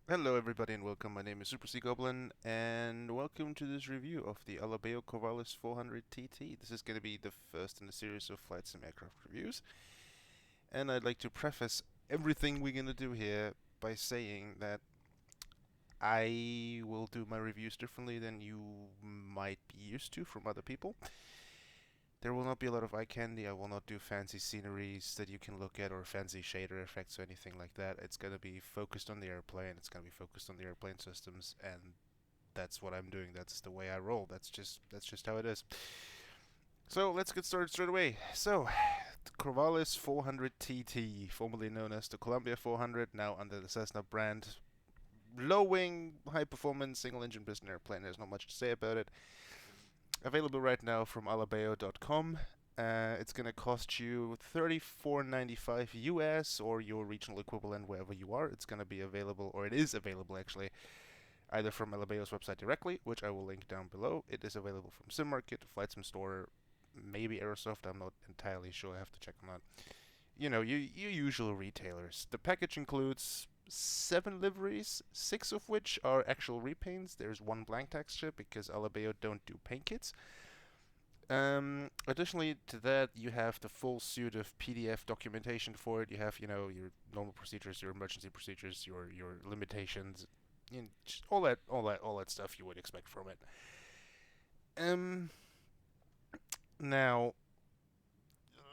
Hello everybody and welcome, my name is Super Sea Goblin and welcome to this review of the ALABEO C400 TT. This is going to be the first in a series of flight sim aircraft reviews, and I'd like to preface everything we're going to do here by saying that I will do my reviews differently than you might be used to from other people. There will not be a lot of eye candy. I will not do fancy sceneries that you can look at or fancy shader effects or anything like that. It's going to be focused on the airplane. It's going to be focused on the airplane systems, and that's what I'm doing. That's the way I roll. That's just how it is. So let's get started straight away. So, the Corvallis 400 TT, formerly known as the Columbia 400, now under the Cessna brand. Low wing, high performance, single engine piston airplane. There's not much to say about it. Available right now from alabeo.com. It's going to cost you $34.95 US or your regional equivalent wherever you are. It's going to be available, or it is available actually, either from Alabeo's website directly, which I will link down below. It is available from SimMarket, Flight Sim Store, maybe Aerosoft. I'm not entirely sure. I have to check on that. You know, your usual retailers. The package includes 7 liveries, 6 of which are actual repaints. There's one blank texture because Alabeo don't do paint kits. Additionally to that, you have the full suite of PDF documentation for it. You have, your normal procedures, your emergency procedures, your limitations, all that stuff you would expect from it. Um, Now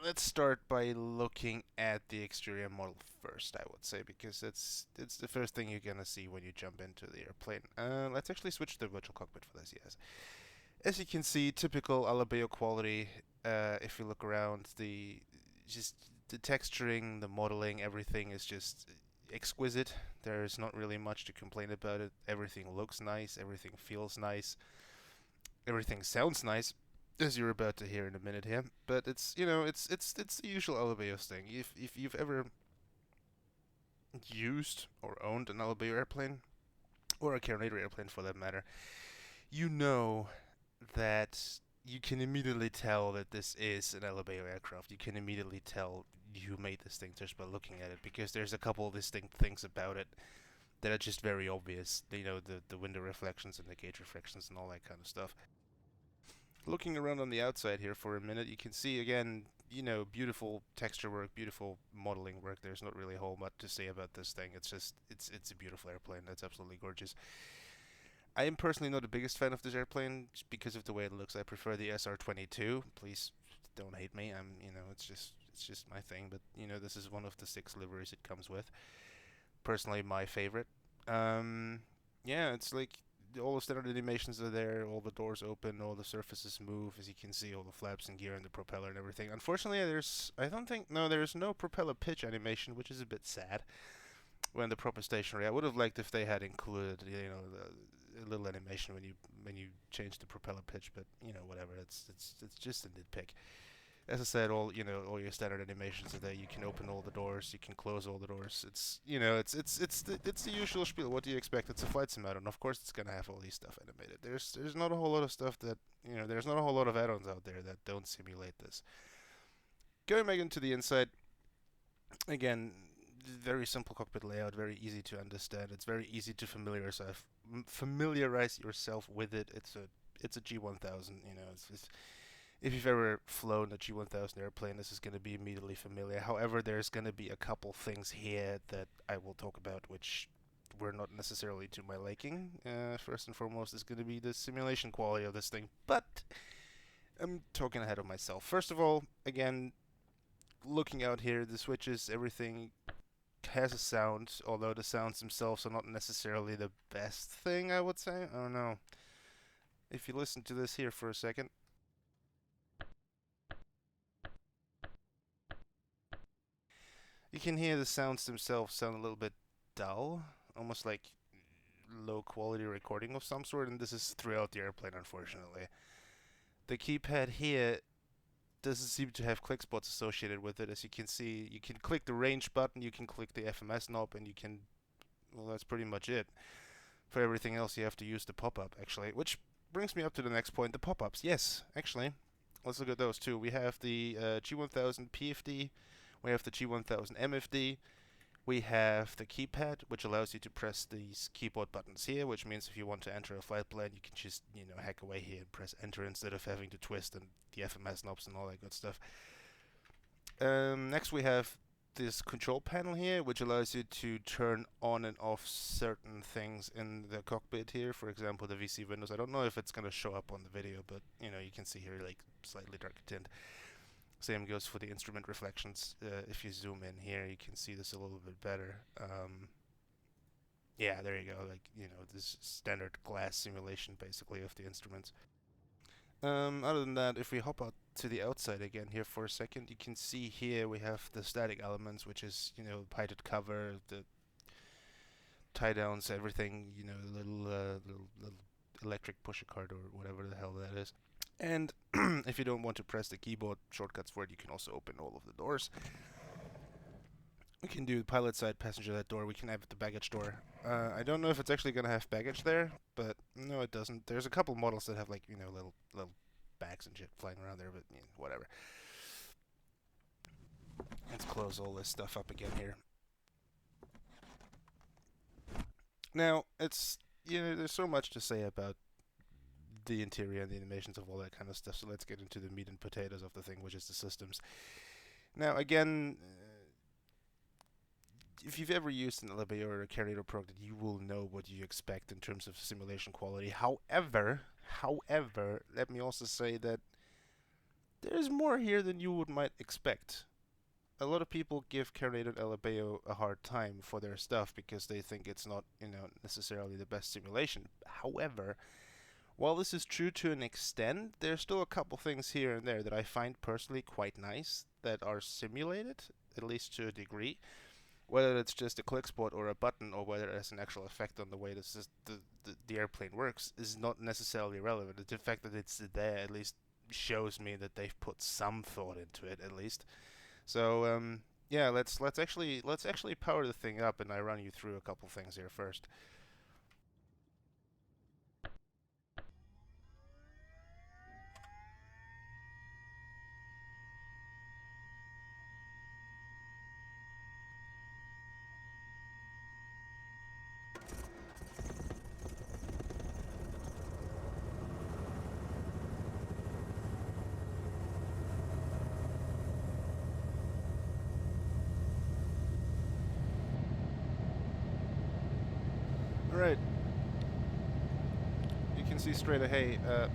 let's start by looking at the exterior model first, I would say, because it's the first thing you're gonna see when you jump into the airplane. Let's actually switch to the virtual cockpit for this, yes. As you can see, typical Alabeo quality. If you look around, just the texturing, the modeling, everything is just exquisite. There's not really much to complain about it. Everything looks nice, everything feels nice, everything sounds nice, as you're about to hear in a minute here. But it's the usual Alabeo thing. If you've ever used or owned an Alabeo airplane, or a Carinator airplane for that matter, you know that you can immediately tell that this is an Alabeo aircraft. You can immediately tell who made this thing just by looking at it, because there's a couple of distinct things about it that are just very obvious. The window reflections and the gauge reflections and all that kind of stuff. Looking around on the outside here for a minute, you can see again, beautiful texture work, beautiful modeling work. There's not really a whole lot to say about this thing. It's a beautiful airplane. That's absolutely gorgeous. I am personally not the biggest fan of this airplane just because of the way it looks. I prefer the SR-22. Please don't hate me. It's just my thing. But this is one of the 6 liveries it comes with. Personally, my favorite. Yeah, it's like all the standard animations are there. All the doors open. All the surfaces move. As you can see, all the flaps and gear and the propeller and everything. Unfortunately, there's no propeller pitch animation, which is a bit sad when the proper stationary. I would have liked if they had included, a little animation when you change the propeller pitch, but whatever. It's just a nitpick. As I said, all your standard animations are there. You can open all the doors, you can close all the doors. It's the usual spiel. What do you expect? It's a flight simulator, and of course it's gonna have all these stuff animated. There's not a whole lot of stuff that there's not a whole lot of add-ons out there that don't simulate this. Going back into the inside, again, very simple cockpit layout, very easy to understand. It's very easy to familiarize yourself with it. It's a G1000. If you've ever flown a G1000 airplane, this is going to be immediately familiar. However, there's going to be a couple things here that I will talk about which were not necessarily to my liking. First and foremost is going to be the simulation quality of this thing, but I'm talking ahead of myself. First of all, again, looking out here, the switches, everything has a sound, although the sounds themselves are not necessarily the best thing, I would say. I don't know. If you listen to this here for a second, you can hear the sounds themselves sound a little bit dull, almost like low quality recording of some sort, and this is throughout the airplane, unfortunately. The keypad here doesn't seem to have click spots associated with it. As you can see, you can click the range button, you can click the FMS knob, and well, that's pretty much it. For everything else, you have to use the pop-up, actually, which brings me up to the next point, the pop-ups. Yes, actually, let's look at those too. We have the G1000 PFD, we have the G1000 MFD, We have the keypad, which allows you to press these keyboard buttons here, which means if you want to enter a flight plan, you can just, hack away here and press enter instead of having to twist and the FMS knobs and all that good stuff. Next we have this control panel here, which allows you to turn on and off certain things in the cockpit here. For example, the VC windows. I don't know if it's going to show up on the video, but you can see here like slightly darker tint. Same goes for the instrument reflections. If you zoom in here, you can see this a little bit better. Yeah, there you go. Like, this standard glass simulation basically of the instruments. Other than that, if we hop out to the outside again here for a second, you can see here we have the static elements, which is, pitot cover, the tie downs, everything, the little electric pusher card or whatever the hell that is. And if you don't want to press the keyboard shortcuts for it, you can also open all of the doors. We can do pilot side, passenger side door. We can have the baggage door. I don't know if it's actually going to have baggage there, but no, it doesn't. There's a couple models that have like, little bags and shit flying around there, but whatever. Let's close all this stuff up again here. Now, it's, there's so much to say about the interior and the animations of all that kind of stuff, so let's get into the meat and potatoes of the thing, which is the systems. Now, again, if you've ever used an ALABEO or a Carinator program, you will know what you expect in terms of simulation quality. However, let me also say that there's more here than you might expect. A lot of people give Carinator and ALABEO a hard time for their stuff because they think it's not, necessarily the best simulation. However, while this is true to an extent, there's still a couple things here and there that I find personally quite nice that are simulated, at least to a degree. Whether it's just a click spot or a button, or whether it has an actual effect on the way the airplane works, is not necessarily relevant. The fact that it's there at least shows me that they've put some thought into it, at least. So yeah, let's actually power the thing up, and I run you through a couple things here first. Alright. You can see straight away, the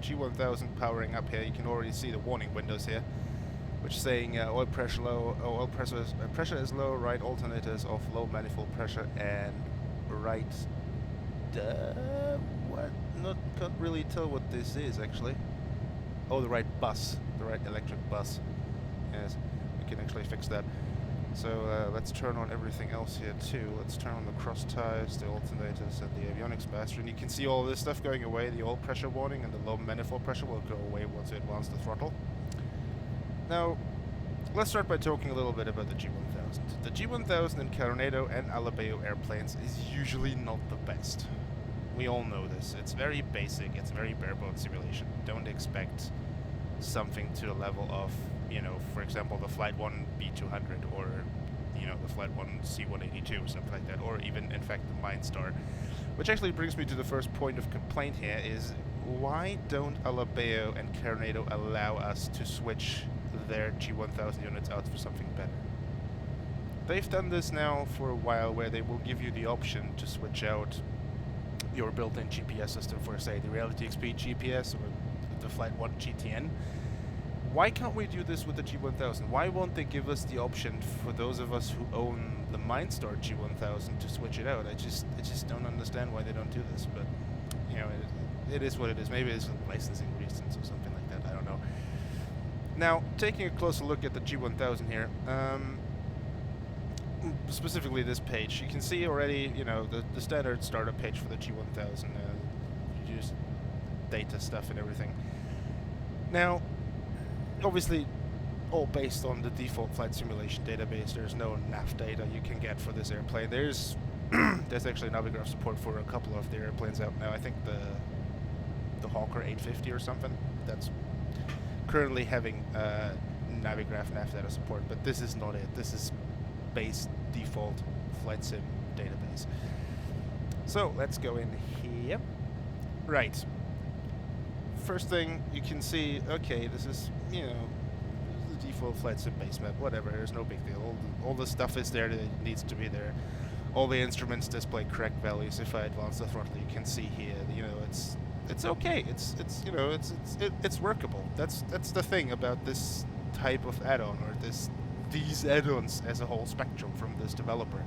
G1000 powering up here. You can already see the warning windows here, which is saying oil pressure low, pressure is low, right alternator is off, low manifold pressure, and right, can't really tell what this is actually. Oh, the right electric bus. Yes, we can actually fix that. So let's turn on everything else here too. Let's turn on the cross ties, the alternators, and the avionics master. And you can see all this stuff going away. The oil pressure warning and the low manifold pressure will go away once you advance the throttle. Now, let's start by talking a little bit about the G1000. The G1000 in Carinator and ALABEO airplanes is usually not the best. We all know this. It's very basic. It's very bare-bones simulation. Don't expect something to the level of, for example, the Flight 1 B200 or, the Flight 1 C182 or something like that, or even, in fact, the Mindstar. Which actually brings me to the first point of complaint here is, why don't ALABEO and Carinator allow us to switch their G1000 units out for something better? They've done this now for a while, where they will give you the option to switch out your built-in GPS system for, say, the Reality XP GPS or the Flight 1 GTN. Why can't we do this with the G1000? Why won't they give us the option for those of us who own the Mindstar G1000 to switch it out? I just don't understand why they don't do this, but it is what it is. Maybe it's licensing reasons or something like that, I don't know. Now, taking a closer look at the G1000 here, specifically this page, you can see already, the standard startup page for the G1000, use data stuff and everything. Now, obviously, all based on the default flight simulation database. There's no nav data you can get for this airplane. There's actually Navigraph support for a couple of the airplanes out now. I think the Hawker 850 or something, that's currently having Navigraph nav data support, but this is not it. This is base default flight sim database. So let's go in here. Right. First thing you can see, okay, this is, you know, the default flight sim base map, whatever, there's no big deal. All the stuff is there that needs to be there. All the instruments display correct values. If I advance the throttle, you can see here, you know, it's okay. It's you know, it's workable. That's the thing about this type of add-on, or these add-ons as a whole spectrum from this developer.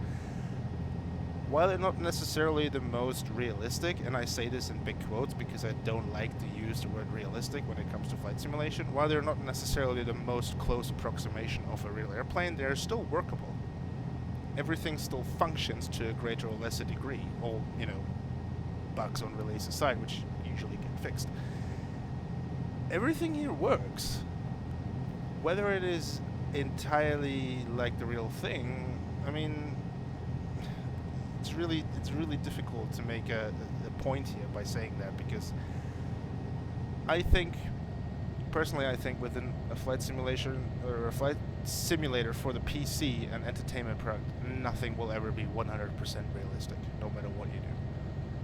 While they're not necessarily the most realistic, and I say this in big quotes because I don't like to use the word realistic when it comes to flight simulation, while they're not necessarily the most close approximation of a real airplane, they're still workable. Everything still functions to a greater or lesser degree, all, you know, bugs on release aside, which usually get fixed. Everything here works. Whether it is entirely like the real thing, I mean, it's really difficult to make a point here by saying that, because I think, personally, I think within a flight simulation or a flight simulator for the PC and entertainment product, nothing will ever be 100% realistic, no matter what you do.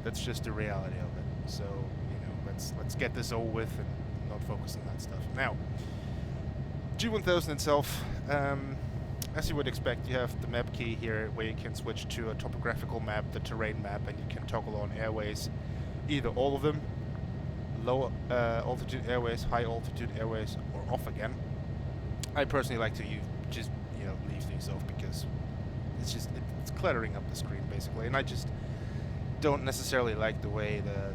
That's just the reality of it. So, you know, let's get this over with and not focus on that stuff. Now, G1000 itself, as you would expect, you have the map key here where you can switch to a topographical map, the terrain map, and you can toggle on airways, either all of them, low altitude airways, high altitude airways, or off again. I personally like to just leave these off because it's cluttering up the screen basically, and I just don't necessarily like the way the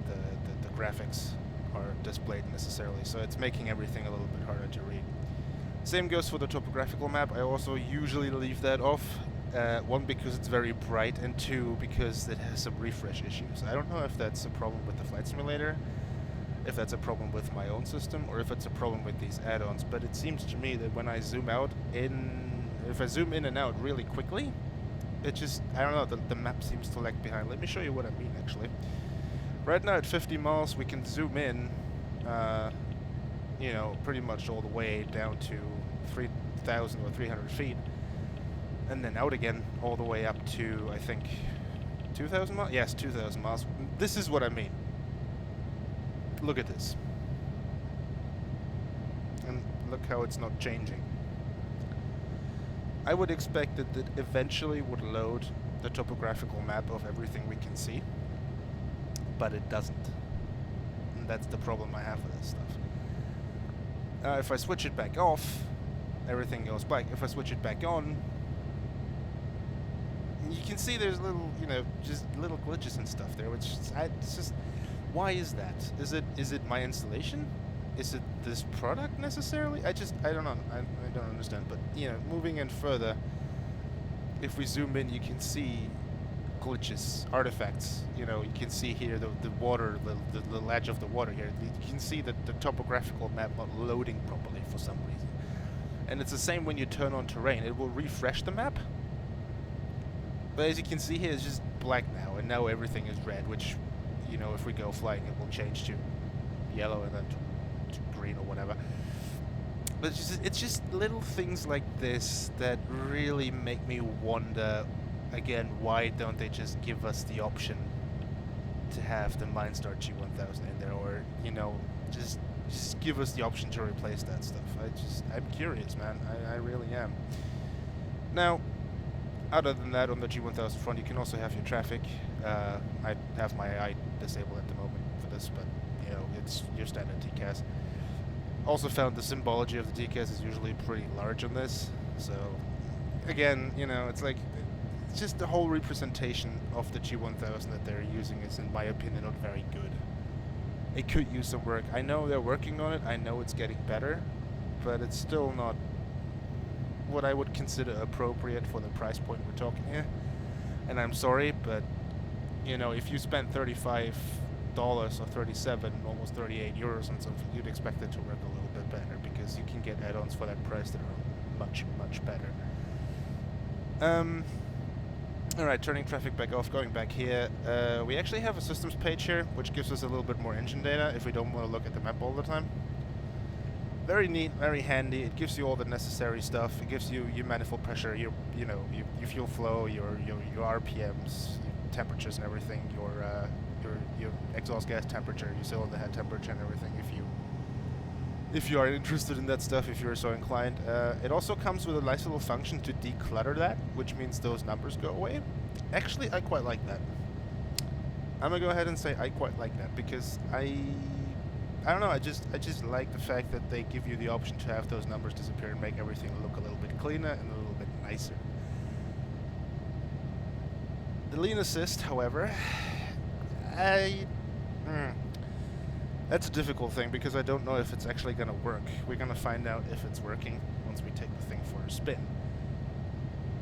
graphics are displayed necessarily, so it's making everything a little bit harder to read. Same goes for the topographical map. I also usually leave that off. One, because it's very bright, and two, because it has some refresh issues. I don't know if that's a problem with the flight simulator, if that's a problem with my own system, or if it's a problem with these add-ons, but it seems to me that when I zoom if I zoom in and out really quickly, it just, I don't know, the map seems to lag behind. Let me show you what I mean, actually. Right now at 50 miles, we can zoom in, you know, pretty much all the way down to 3,000 or 300 feet, and then out again all the way up to, I think, 2,000 miles? Yes, 2,000 miles. This is what I mean. Look at this. And look how it's not changing. I would expect that it eventually would load the topographical map of everything we can see, but it doesn't. And that's the problem I have with this stuff. If I switch it back off, everything goes black. If I switch it back on, you can see there's little, you know, just little glitches and stuff there, which it's just, why is that? Is it my installation? Is it this product necessarily? I don't know. I don't understand. But, you know, moving in further, if we zoom in, you can see glitches, artifacts. You know, you can see here the water, the ledge of the water here. You can see that the topographical map not loading properly for some reason. And it's the same when you turn on terrain. It will refresh the map, but as you can see here, it's just black now, and now everything is red, which, you know, if we go flying, it will change to yellow and then to green or whatever. But it's just little things like this that really make me wonder, again, why don't they just give us the option to have the Mindstar G1000 in there, or, you know, just give us the option to replace that stuff. I'm curious, man. I really am. Now, other than that, on the G1000 front, you can also have your traffic. I have my eye disabled at the moment for this, but, you know, it's your standard TCAS. Also found the symbology of the TCAS is usually pretty large on this, so, again, you know, it's like, it's just the whole representation of the G1000 that they're using is, in my opinion, not very good. It could use some work. I know they're working on it, I know it's getting better, but it's still not what I would consider appropriate for the price point we're talking here. And I'm sorry, but, you know, if you spend $35 or 37, almost 38 euros on something, you'd expect it to work a little bit better, because you can get add-ons for that price that are much, much better. Alright, turning traffic back off, going back here. We actually have a systems page here, which gives us a little bit more engine data if we don't want to look at the map all the time. Very neat, very handy. It gives you all the necessary stuff. It gives you your manifold pressure, your fuel flow, your RPMs, your temperatures and everything, your exhaust gas temperature, your cylinder head temperature and everything. If you are interested in that stuff, if you're so inclined, it also comes with a nice little function to declutter that, which means those numbers go away. Actually, I quite like that. I'm gonna go ahead and say I quite like that because I don't know. I just like the fact that they give you the option to have those numbers disappear and make everything look a little bit cleaner and a little bit nicer. The lean assist, however, that's a difficult thing because I don't know if it's actually going to work. We're going to find out if it's working once we take the thing for a spin.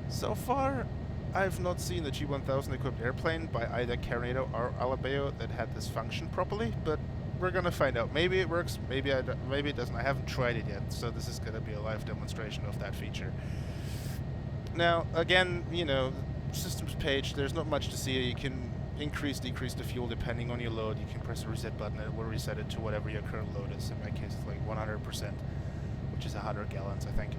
So far, I've not seen a G1000 equipped airplane by either Carnado or ALABEO that had this function properly, but we're going to find out. Maybe it works, maybe it doesn't. I haven't tried it yet, so this is going to be a live demonstration of that feature. Now, again, you know, systems page, there's not much to see. You can increase, decrease the fuel depending on your load. You can press the reset button and it will reset it to whatever your current load is. In my case, it's like 100%, which is 100 gallons, I think.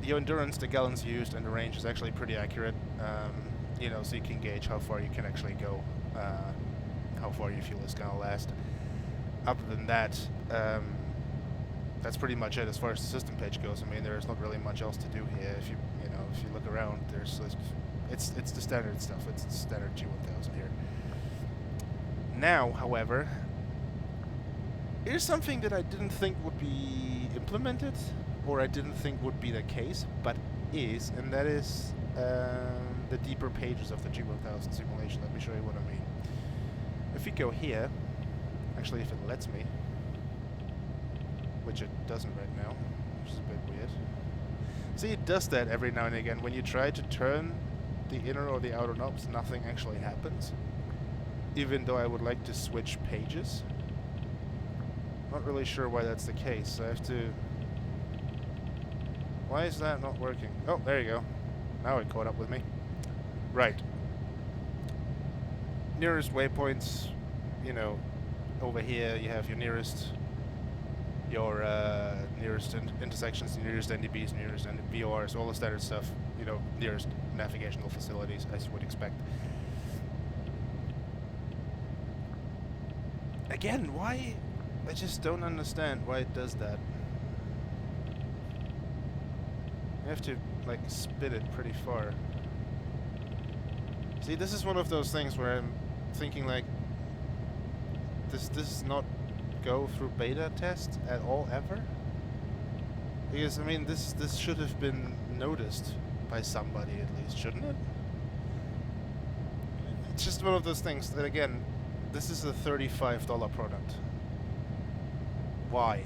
The endurance, the gallons used, and the range is actually pretty accurate. You know, so you can gauge how far you can actually go, how far your fuel is gonna last. Other than that, that's pretty much it as far as the system page goes. I mean, there's not really much else to do here. If you look around, it's the standard stuff. It's the standard G1000 here. Now, however, here's something that I didn't think would be implemented, or I didn't think would be the case, but is, and that is the deeper pages of the G1000 simulation. Let me show you what I mean. If we go here, actually if it lets me, which it doesn't right now, which is a bit weird. See, it does that every now and again. When you try to turn the inner or the outer knobs, nothing actually happens. Even though I would like to switch pages. Not really sure why that's the case. I have to... Why is that not working? Oh, there you go. Now it caught up with me. Right. Nearest waypoints, you know, over here you have your nearest intersections, nearest NDBs, nearest VORs, all the standard stuff, you know, nearest navigational facilities, as you would expect. Again, why? I just don't understand why it does that. You have to, like, spin it pretty far. See, this is one of those things where I'm thinking, like, does this not go through beta test at all, ever? Because, I mean, this should have been noticed by somebody at least, shouldn't it? It's just one of those things that, again, this is a $35 product. Why?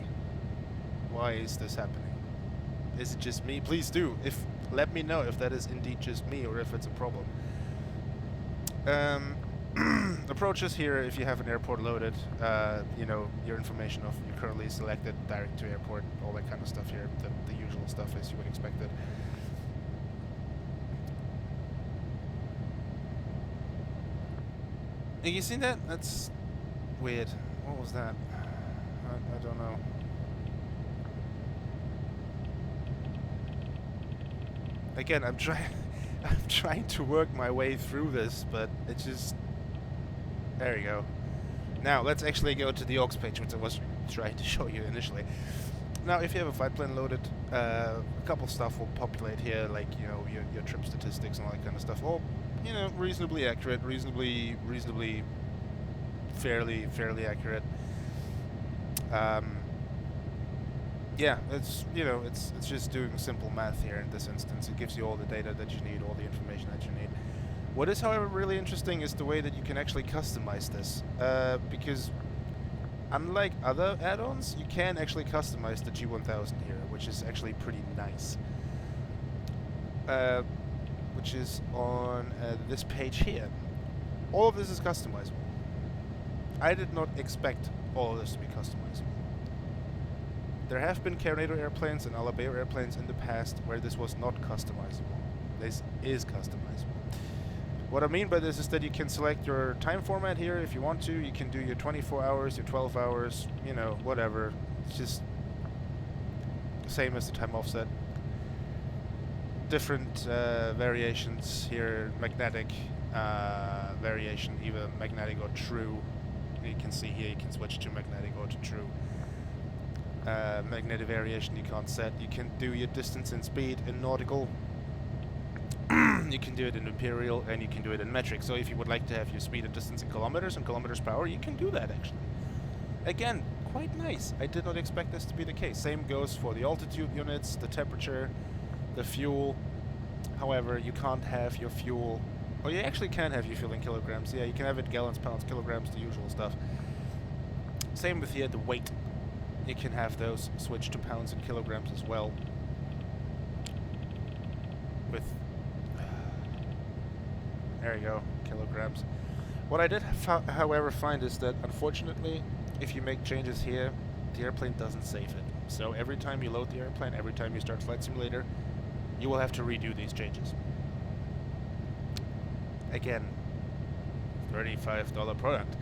Why is this happening? Is it just me? Please do. Let me know if that is indeed just me or if it's a problem. Approaches here, if you have an airport loaded, you know, your information of you currently selected, direct to airport, all that kind of stuff here, the usual stuff as you would expect it. Have you seen that? That's weird. What was that? I don't know. Again, I'm trying to work my way through this, but it just... There you go. Now, let's actually go to the aux page, which I was trying to show you initially. Now, if you have a flight plan loaded, a couple stuff will populate here, like, you know, your trip statistics and all that kind of stuff. All, you know, reasonably accurate, reasonably fairly accurate. Yeah, it's, you know, it's just doing simple math here in this instance. It gives you all the data that you need, all the information that you need. What is, however, really interesting is the way that you can actually customize this, because unlike other add-ons, you can actually customize the G1000 here, which is actually pretty nice. Which is on this page here. All of this is customizable. I did not expect all of this to be customizable. There have been Carnado airplanes and ALABEO airplanes in the past where this was not customizable. This is customizable. What I mean by this is that you can select your time format here if you want to. You can do your 24 hours, your 12 hours, you know, whatever. It's just the same as the time offset. Different variations here, magnetic variation, either magnetic or true. You can see here you can switch to magnetic or to true. Magnetic variation you can't set. You can do your distance and speed in nautical. You can do it in imperial, and you can do it in metric. So if you would like to have your speed and distance in kilometers and kilometers per hour, you can do that actually. Again, quite nice. I did not expect this to be the case. Same goes for the altitude units, the temperature, the fuel. However, you can't have your fuel, or you actually can have your fuel in kilograms. Yeah, you can have it gallons, pounds, kilograms, the usual stuff. Same with here, the weight. You can have those switch to pounds and kilograms as well. With there you go, kilograms. What I did, however, find is that, unfortunately, if you make changes here, the airplane doesn't save it. So every time you load the airplane, every time you start Flight Simulator, you will have to redo these changes. Again, $35 product.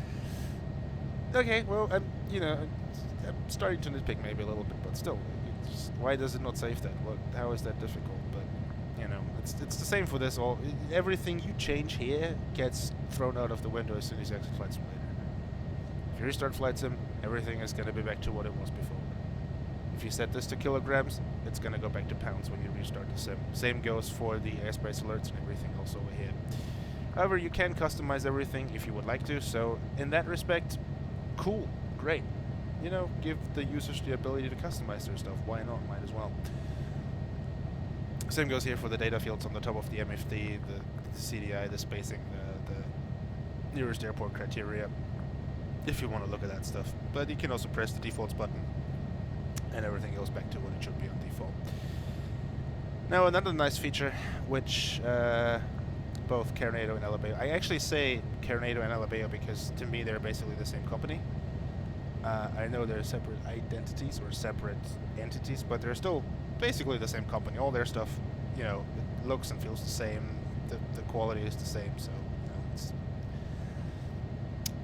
Okay, well, I'm starting to nitpick maybe a little bit, but still, why does it not save that? How is that difficult? But it's the same for this. Everything you change here gets thrown out of the window as soon as you exit Flight Simulator. If you restart Flight Sim, everything is going to be back to what it was before. If you set this to kilograms, it's going to go back to pounds when you restart the sim. Same goes for the airspace alerts and everything else over here. However, you can customize everything if you would like to, so in that respect, cool, great. Give the users the ability to customize their stuff. Why not? Might as well. Same goes here for the data fields on the top of the MFD, the CDI, the spacing, the nearest airport criteria, if you want to look at that stuff. But you can also press the defaults button, and everything goes back to what it should be on default. Now, another nice feature, which both Carnado and ALABEO, I actually say Carnado and ALABEO because to me they're basically the same company. I know they're separate identities or separate entities, but they're still basically the same company. All their stuff, it looks and feels the same. The quality is the same. So, it's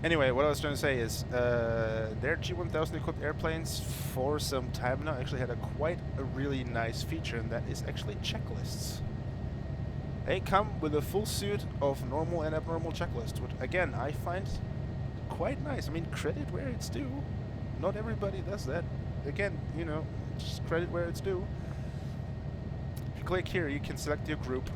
anyway, what I was trying to say is their G1000 equipped airplanes for some time now actually had quite a really nice feature, and that is actually checklists. They come with a full suite of normal and abnormal checklists, which again I find quite nice. I mean, credit where it's due. Not everybody does that. Again, just credit where it's due. If you click here, you can select your group.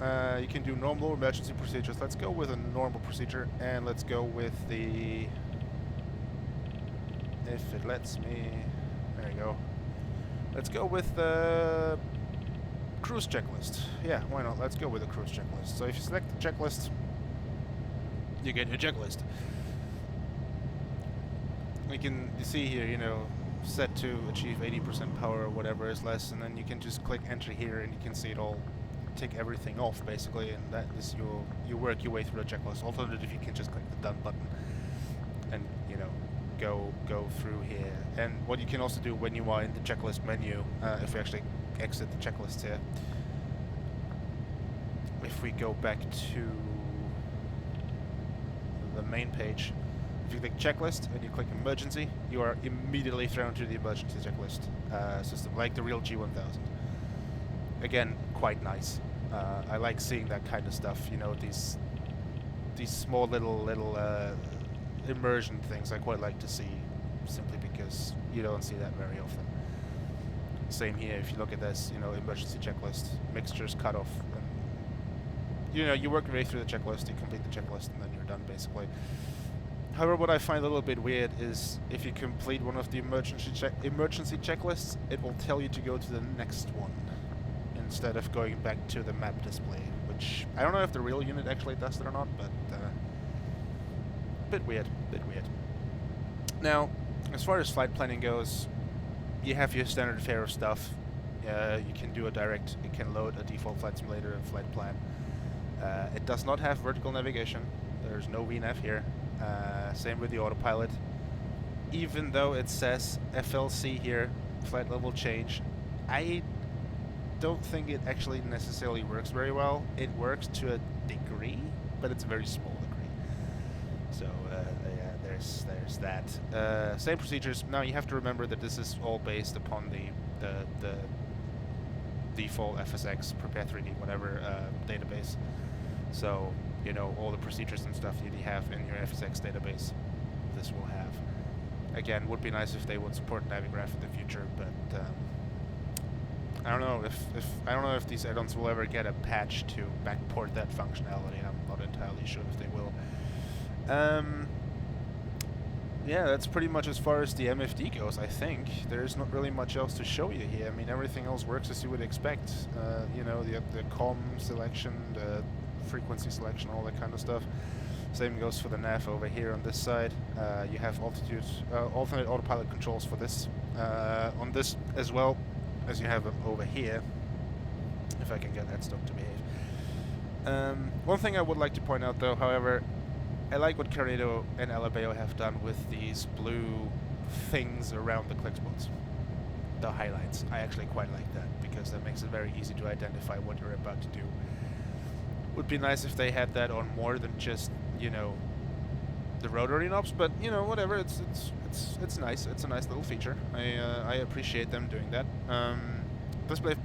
You can do normal or emergency procedures. Let's go with a normal procedure, and let's go with the... If it lets me... There you go. Let's go with the cruise checklist. Yeah, why not? Let's go with the cruise checklist. So if you select the checklist, you get your checklist. You see here, set to achieve 80% power or whatever is less, and then you can just click enter here and you can see it all, tick everything off basically, and that is you work your way through the checklist. Alternatively, you can just click the done button and go through here. And what you can also do when you are in the checklist menu, if we actually exit the checklist here, if we go back to the main page, if you click checklist and you click emergency, you are immediately thrown to the emergency checklist system, like the real G1000. Again, quite nice. I like seeing that kind of stuff. These small little immersion things I quite like to see, simply because you don't see that very often. Same here. If you look at this, emergency checklist, mixtures cut off. And, you work your way through the checklist, you complete the checklist, and then you're done basically. However, what I find a little bit weird is if you complete one of the emergency checklists, it will tell you to go to the next one instead of going back to the map display, which I don't know if the real unit actually does it or not, but bit weird. Now, as far as flight planning goes, you have your standard fare of stuff. You can do you can load a default flight simulator and flight plan. It does not have vertical navigation. There's no VNAV here. Same with the autopilot. Even though it says FLC here, flight level change, I don't think it actually necessarily works very well. It works to a degree, but it's a very small degree. So yeah, there there's that. Same procedures. Now you have to remember that this is all based upon the default FSX, prepare 3D, whatever database. So you know all the procedures and stuff that you have in your FSX database, this will have. Again, would be nice if they would support Navigraph in the future, but I don't know if these add-ons will ever get a patch to backport that functionality. I'm not entirely sure if they will. Yeah, that's pretty much as far as the MFD goes, I think. There's not really much else to show you here. I mean, everything else works as you would expect. You know, the COM selection, the frequency selection, all that kind of stuff. Same goes for the nav over here on this side. You have alternate autopilot controls for this. On this as well as you have them over here. If I can get that stock to behave. One thing I would like to point out though, however, I like what Corrado and ALABEO have done with these blue things around the click spots. The highlights. I actually quite like that, because that makes it very easy to identify what you're about to do. Would be nice if they had that on more than just, you know, the rotary knobs, but you know, whatever, it's nice. It's a nice little feature. I appreciate them doing that. Display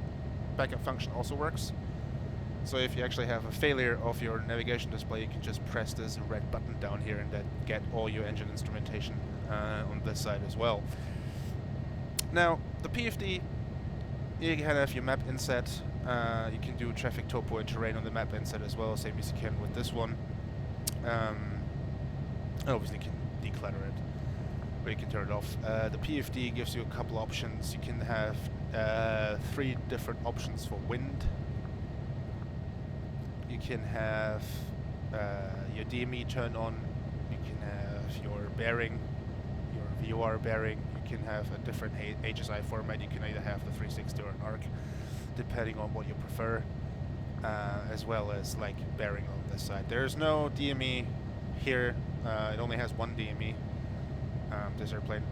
backup function also works. So if you actually have a failure of your navigation display, you can just press this red button down here and then get all your engine instrumentation on this side as well. Now, the PFD, you can have your map inset. You can do traffic, topo, and terrain on the map inset as well, same as you can with this one. Obviously you can declutter it, or you can turn it off. The PFD gives you a couple options. You can have 3 different options for wind. You can have your DME turned on. You can have your bearing, your VOR bearing. You can have a different HSI format. You can either have the 360 or an ARC, depending on what you prefer, as well as like bearing on this side. There's no DME here. It only has one DME, this airplane.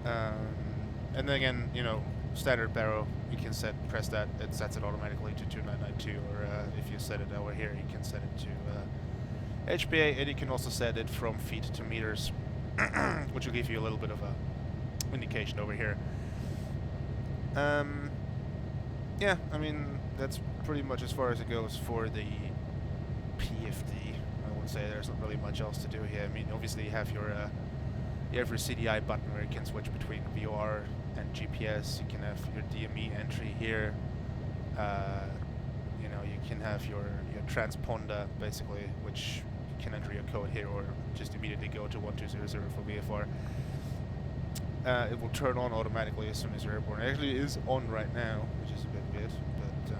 And then again, you know, standard barrow, you can press that, it sets it automatically to 2992, or if you set it over here, you can set it to HPA, and you can also set it from feet to meters, which will give you a little bit of a indication over here. Yeah, I mean, that's pretty much as far as it goes for the PFD. I would say there's not really much else to do here. I mean, obviously you have your CDI button where you can switch between VOR and GPS. You can have your DME entry here. You know, you can have your transponder basically, which you can enter your code here or just immediately go to 1200 for VFR. It will turn on automatically as soon as you're airborne. It actually is on right now, which is a bit weird, but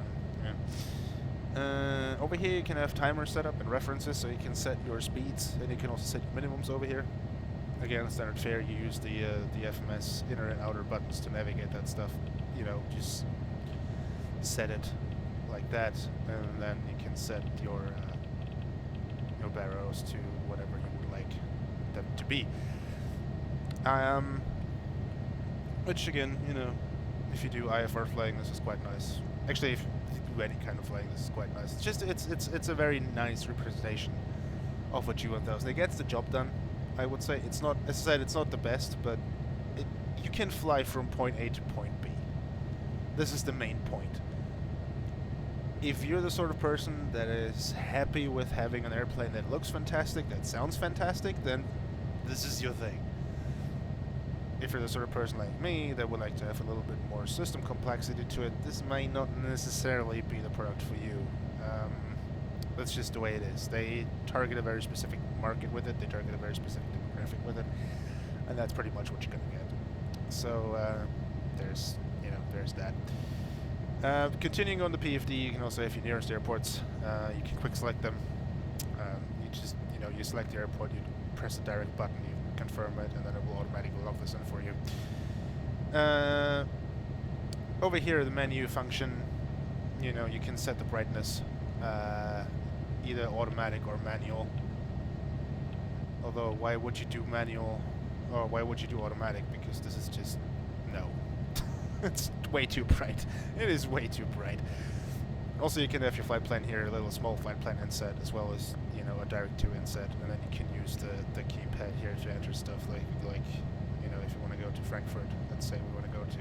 yeah. Over here you can have timers set up and references, so you can set your speeds, and you can also set your minimums over here. Again, standard fare, you use the FMS inner and outer buttons to navigate that stuff. You know, just set it like that, and then you can set your barrows to whatever you would like them to be. Which again, you know, if you do IFR flying, this is quite nice. Actually, if you do any kind of flying, this is quite nice. It's just it's a very nice representation of what G1000. It gets the job done. I would say it's not, as I said, it's not the best, but you can fly from point A to point B. This is the main point. If you're the sort of person that is happy with having an airplane that looks fantastic, that sounds fantastic, then this is your thing. If you're the sort of person like me that would like to have a little bit more system complexity to it, this may not necessarily be the product for you. That's just the way it is. They target a very specific market with it, they target a very specific demographic with it, and that's pretty much what you're going to get. So there's that. Continuing on the PFD, you can also, if you're nearest airports, you can quick select them. You select the airport, you press the direct button, you confirm it, and then it will automatically log this in for you. Over here, the menu function, you know, you can set the brightness, either automatic or manual. Although, why would you do manual, or why would you do automatic? Because this is just, no. It's way too bright. It is way too bright. Also, you can have your flight plan here, a little small flight plan inset, as well as, you know, a direct to inset, and then you can use the keypad here to enter stuff like, you know, if you want to go to Frankfurt, let's say we want to go to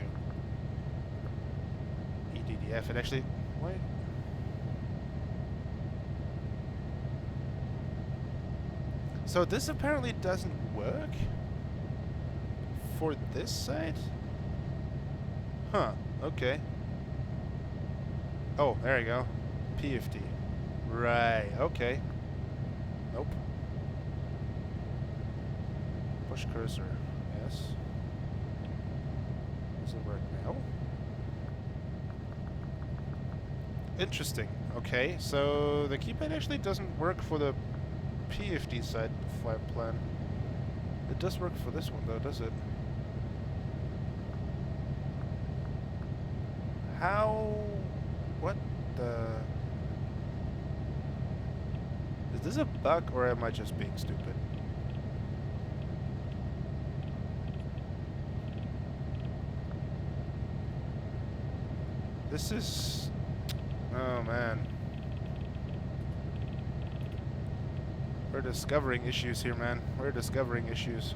EDDF, and actually, wait. So this apparently doesn't work for this side? Huh, okay. Oh, there you go. PFD. Right, okay. Nope. Push cursor. Yes. Does it work now? Interesting. Okay, so the keypad actually doesn't work for the PFD side flight plan. It does work for this one though, does it? How... What the... Is this a bug or am I just being stupid? This is... Oh man. We're discovering issues here, man. We're discovering issues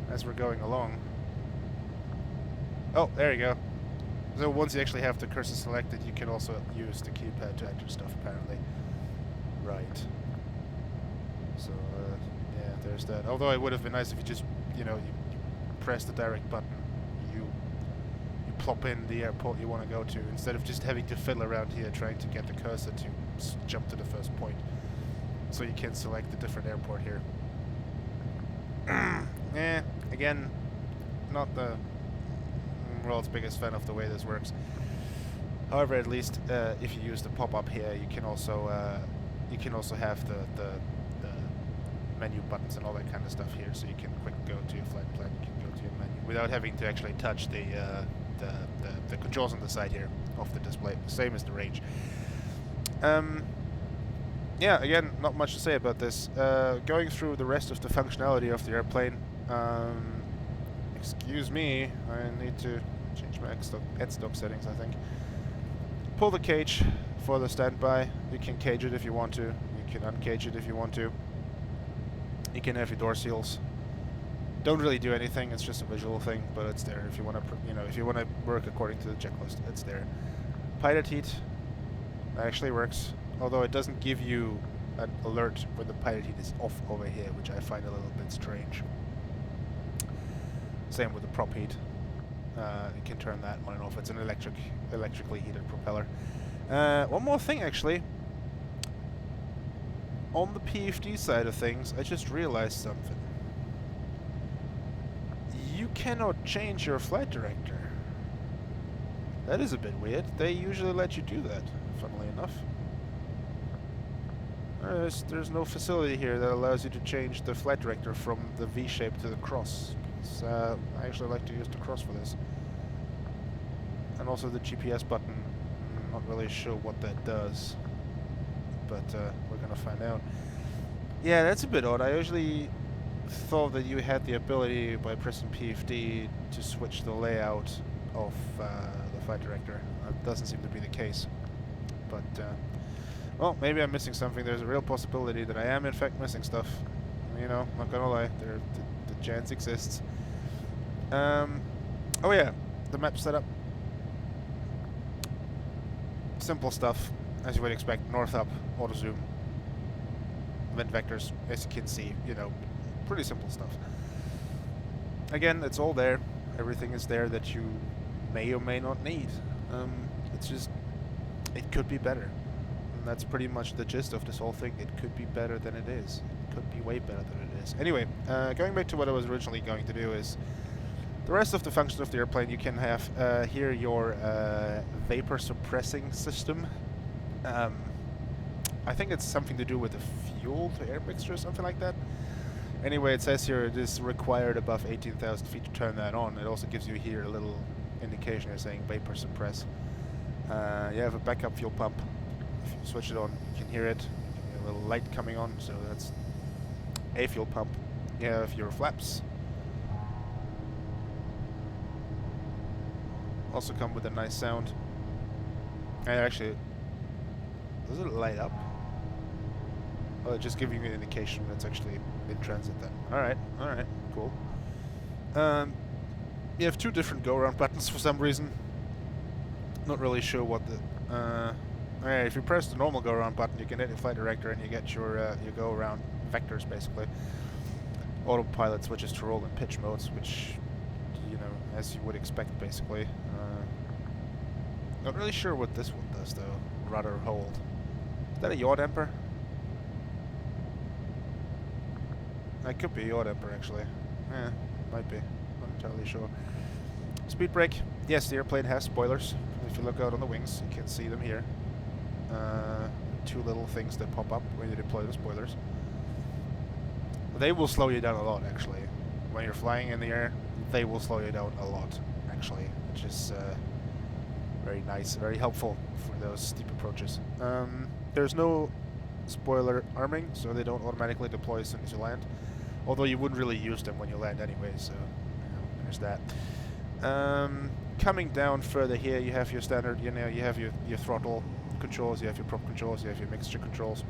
as we're going along. Oh, there you go. So once you actually have the cursor selected, you can also use the keypad to enter stuff, apparently. Right. So, yeah, there's that. Although it would have been nice if you just, you know, you press the direct button, you plop in the airport you want to go to, instead of just having to fiddle around here trying to get the cursor to jump to the first point. So you can select the different airport here. Again, not the world's biggest fan of the way this works. However, at least if you use the pop-up here, you can also have the menu buttons and all that kind of stuff here. So you can quick go to your flight plan, you can go to your menu without having to actually touch the controls on the side here of the display. Same as the range. Yeah, again, not much to say about this. Going through the rest of the functionality of the airplane. Excuse me, I need to change my headstock settings, I think. Pull the cage for the standby. You can cage it if you want to. You can uncage it if you want to. You can have your door seals. Don't really do anything. It's just a visual thing, but it's there if you want to. You know, if you want to work according to the checklist, it's there. Pilot heat actually works, although it doesn't give you an alert when the pilot heat is off over here, which I find a little bit strange. Same with the prop heat. You can turn that on and off. It's an electrically heated propeller. One more thing, actually. On the PFD side of things, I just realized something. You cannot change your flight director. That is a bit weird. They usually let you do that, funnily enough. There's no facility here that allows you to change the flight director from the V shape to the cross. I actually like to use the cross for this. And also the GPS button, I'm not really sure what that does, but we're gonna find out. Yeah, that's a bit odd. I usually thought that you had the ability by pressing PFD to switch the layout of the flight director. That doesn't seem to be the case. But, well, maybe I'm missing something. There's a real possibility that I am in fact missing stuff. You know, not gonna lie, the chance exists. Oh yeah, the map setup. Simple stuff, as you would expect. North up, auto zoom, event vectors, as you can see, you know, pretty simple stuff. Again, it's all there. Everything is there that you may or may not need. It's just, it could be better. And that's pretty much the gist of this whole thing. It could be better than it is. It could be way better than it is. Anyway, going back to what I was originally going to do is, the rest of the functions of the airplane, you can have here your vapor suppressing system. I think it's something to do with the fuel to air mixture or something like that. Anyway, it says here it is required above 18,000 feet to turn that on. It also gives you here a little indication here saying vapor suppress. You have a backup fuel pump. If you switch it on, you can hear it. You can hear a little light coming on, so that's a fuel pump. You have your flaps. Also come with a nice sound. And actually, Does it light up? Oh, just giving you an indication it's actually in transit then. Alright, cool. You have two different go-around buttons for some reason. Not really sure what the... Alright, if you press the normal go-around button, you can hit your flight director and you get your go-around vectors, basically. Autopilot switches to roll and pitch modes, which, you know, as you would expect, basically. Not really sure what this one does, though. Rudder hold. Is that a yaw damper? That could be a yaw damper, actually. Yeah, might be. Not entirely sure. Speed brake. Yes, the airplane has spoilers. If you look out on the wings, you can see them here. Two little things that pop up when you deploy the spoilers. They will slow you down a lot, actually. When you're flying in the air, they will slow you down a lot, actually, which is very nice, very helpful for those steep approaches. There's no spoiler arming, so they don't automatically deploy as soon as you land. Although you wouldn't really use them when you land anyway, so you know, there's that. Coming down further here, you have your standard, you know, you have your throttle controls, you have your prop controls, you have your mixture controls.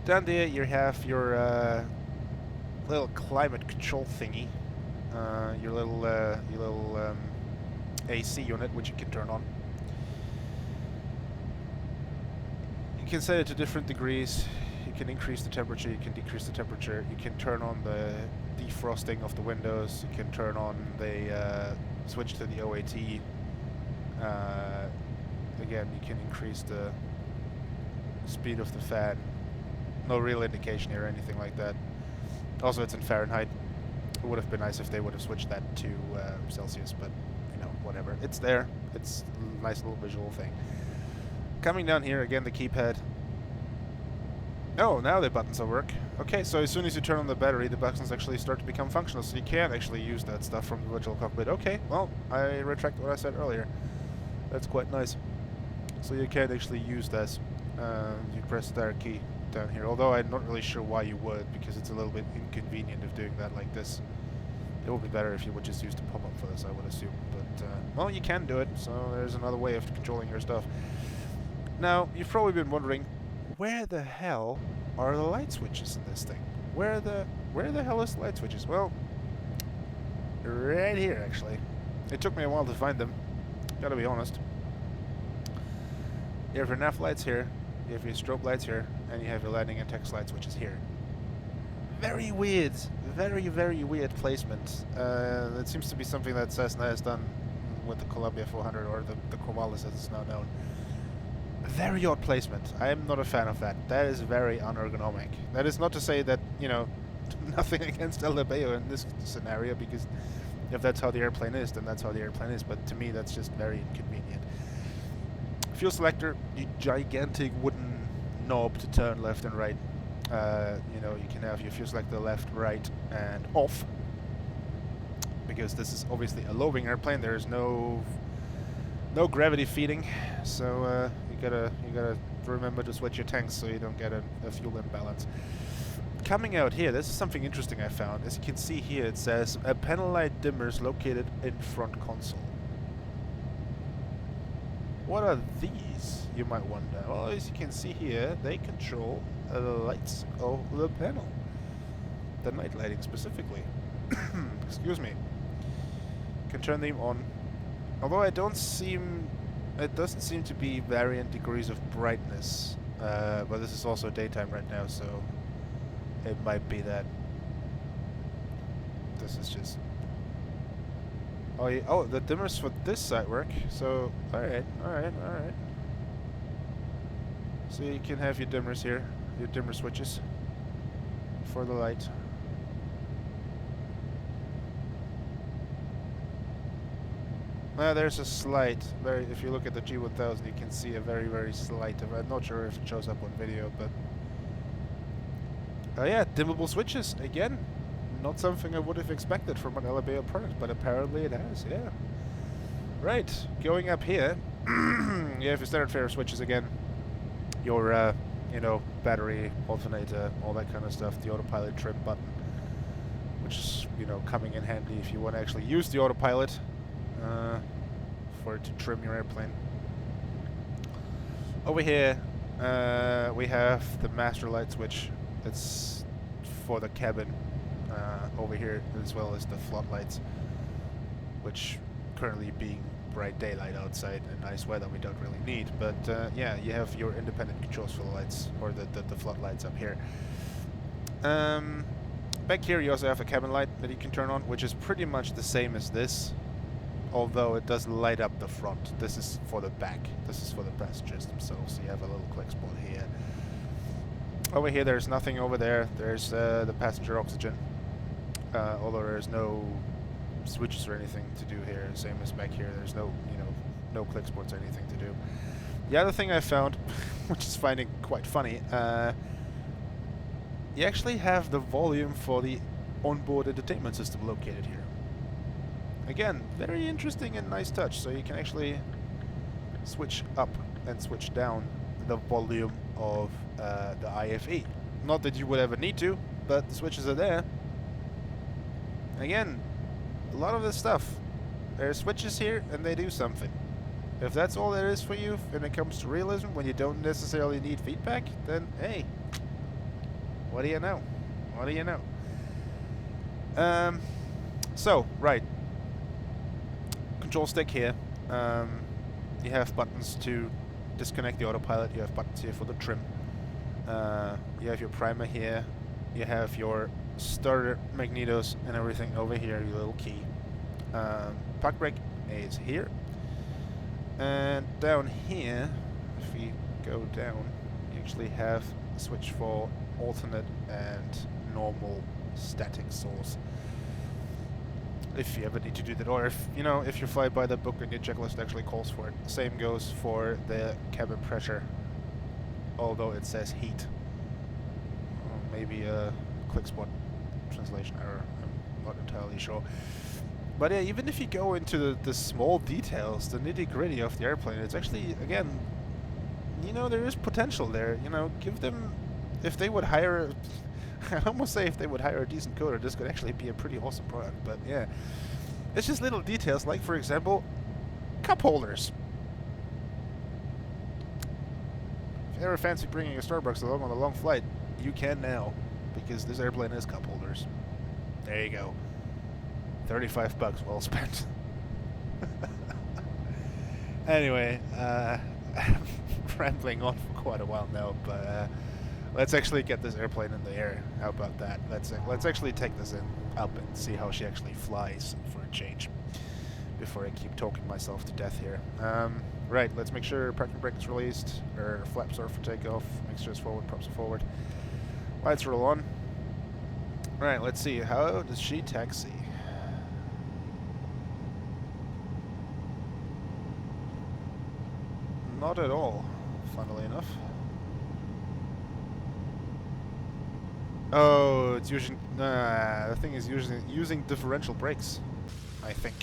Down there you have your little climate control thingy, your little AC unit, which you can turn on. You can set it to different degrees. You can increase the temperature, you can decrease the temperature, you can turn on the defrosting of the windows, you can turn on the switch to the OAT. Again, you can increase the speed of the fan. No real indication here or anything like that. Also, it's in Fahrenheit. It would have been nice if they would have switched that to Celsius, but you know, whatever. It's there. It's a nice little visual thing. Coming down here, again, the keypad. Oh, now the buttons will work. Okay, so as soon as you turn on the battery, the buttons actually start to become functional, so you can actually use that stuff from the virtual cockpit. Okay, well, I retract what I said earlier. That's quite nice. So you can actually use this. You press the direct key down here, although I'm not really sure why you would, because it's a little bit inconvenient of doing that like this. It would be better if you would just use the pop-up for this, I would assume. But, well, you can do it, so there's another way of controlling your stuff. Now, you've probably been wondering, where the hell are the light switches in this thing? Where the hell is the light switches? Well, right here, actually. It took me a while to find them, gotta be honest. You have your nav lights here, you have your strobe lights here, and you have your landing and text light switches here. Very weird, very, very weird placement. That seems to be something that Cessna has done with the Columbia 400, or the Corvallis as it's now known. Very odd placement. I am not a fan of that. That is very unergonomic. That is not to say that, you know, nothing against ALABEO in this scenario, because if that's how the airplane is, then that's how the airplane is. But to me, that's just very inconvenient. Fuel selector, the gigantic wooden knob to turn left and right. You know, you can have your fuel selector left, right, and off. Because this is obviously a low-wing airplane. There is no gravity feeding, so you gotta remember to switch your tanks so you don't get a fuel imbalance. Coming out here, this is something interesting I found. As you can see here, it says a panel light dimmers located in front console. What are these, you might wonder? Well, as you can see here, they control the lights of the panel. The night lighting specifically. Excuse me. You can turn them on. Although it doesn't seem to be variant degrees of brightness. But this is also daytime right now, so it might be that this is just... Oh, yeah, oh, the dimmers for this side work. So, alright. So you can have your dimmers here, your dimmer switches for the light. Now there's a slight, if you look at the G1000, you can see a very, very slight, I'm not sure if it shows up on video, but... yeah, dimmable switches, again. Not something I would have expected from an ALABEO product, but apparently it has, yeah. Right, going up here, you have your standard fare switches again. Your, you know, battery, alternator, all that kind of stuff. The autopilot trim button, which is, you know, coming in handy if you want to actually use the autopilot for it to trim your airplane. Over here, we have the master light switch. It's for the cabin. Over here, as well as the floodlights, which currently being bright daylight outside and nice weather we don't really need. But yeah, you have your independent controls for the lights, or the floodlights up here. Back here you also have a cabin light that you can turn on, which is pretty much the same as this, although it does light up the front. This is for the back. This is for the passengers themselves. So you have a little click spot here. Over here there's nothing over there. There's the passenger oxygen, although there's no switches or anything to do here. Same as back here. There's no, no click spots or anything to do. The other thing I found, which is finding quite funny, you actually have the volume for the onboard entertainment system located here. Again, very interesting and nice touch. So you can actually switch up and switch down the volume of the IFE. Not that you would ever need to, but the switches are there. Again, a lot of this stuff. There are switches here and they do something. If that's all there is for you when it comes to realism, when you don't necessarily need feedback, then hey, what do you know? What do you know? So, right. Control stick here. You have buttons to disconnect the autopilot. You have buttons here for the trim. You have your primer here. You have your starter magnetos and everything over here, your little key. Park brake is here. And down here, if we go down, you actually have a switch for alternate and normal static source. If you ever need to do that, or if if you fly by the book and your checklist actually calls for it. Same goes for the cabin pressure, although it says heat. Maybe a click spot translation error, I'm not entirely sure. But yeah, even if you go into the small details, the nitty-gritty of the airplane, it's actually, again, there is potential there. Give them, if they would hire, I'd almost say if they would hire a decent coder, this could actually be a pretty awesome product. But yeah, it's just little details, like for example, cup holders. If you ever fancy bringing a Starbucks along on a long flight, you can now, because this airplane has cup holders. There you go. $35 well spent. Anyway, rambling on for quite a while now, but let's actually get this airplane in the air. How about that? Let's actually take this up and see how she actually flies for a change, before I keep talking myself to death here. Right, let's make sure parking brake is released, or flaps are for takeoff, mixture is forward, props are forward. Lights roll on. Right, let's see, how does she taxi? Not at all, funnily enough. Oh, it's using... the thing is using differential brakes, I think.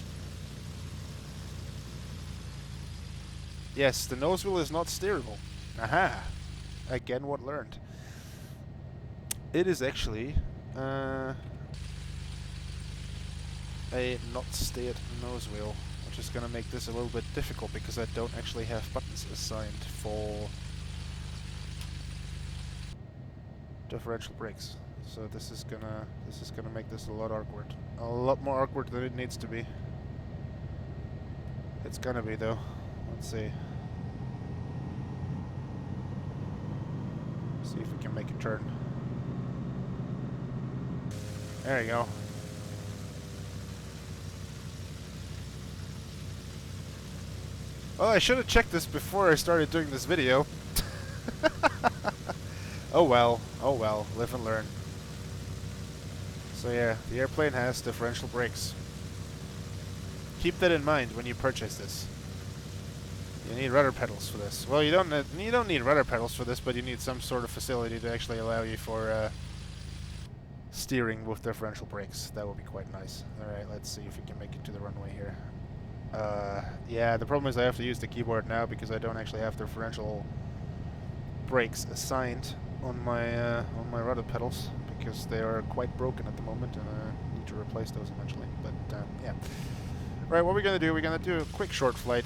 Yes, the nose wheel is not steerable. Aha! Again, what learned. It is actually a not steered nose wheel, which is going to make this a little bit difficult because I don't actually have buttons assigned for differential brakes. So this is gonna make this a lot awkward. A lot more awkward than it needs to be. It's gonna be though. Let's see. See if we can make a turn. There you go. Well, I should have checked this before I started doing this video. Oh well, live and learn. So yeah, the airplane has differential brakes. Keep that in mind when you purchase this. You need rudder pedals for this. Well, you don't need rudder pedals for this, but you need some sort of facility to actually allow you for steering with differential brakes. That would be quite nice. Alright, let's see if we can make it to the runway here. Yeah, the problem is I have to use the keyboard now because I don't actually have differential brakes assigned on my rudder pedals, because they are quite broken at the moment and I need to replace those eventually. But yeah. Right, what we're gonna do, we're gonna do a quick short flight.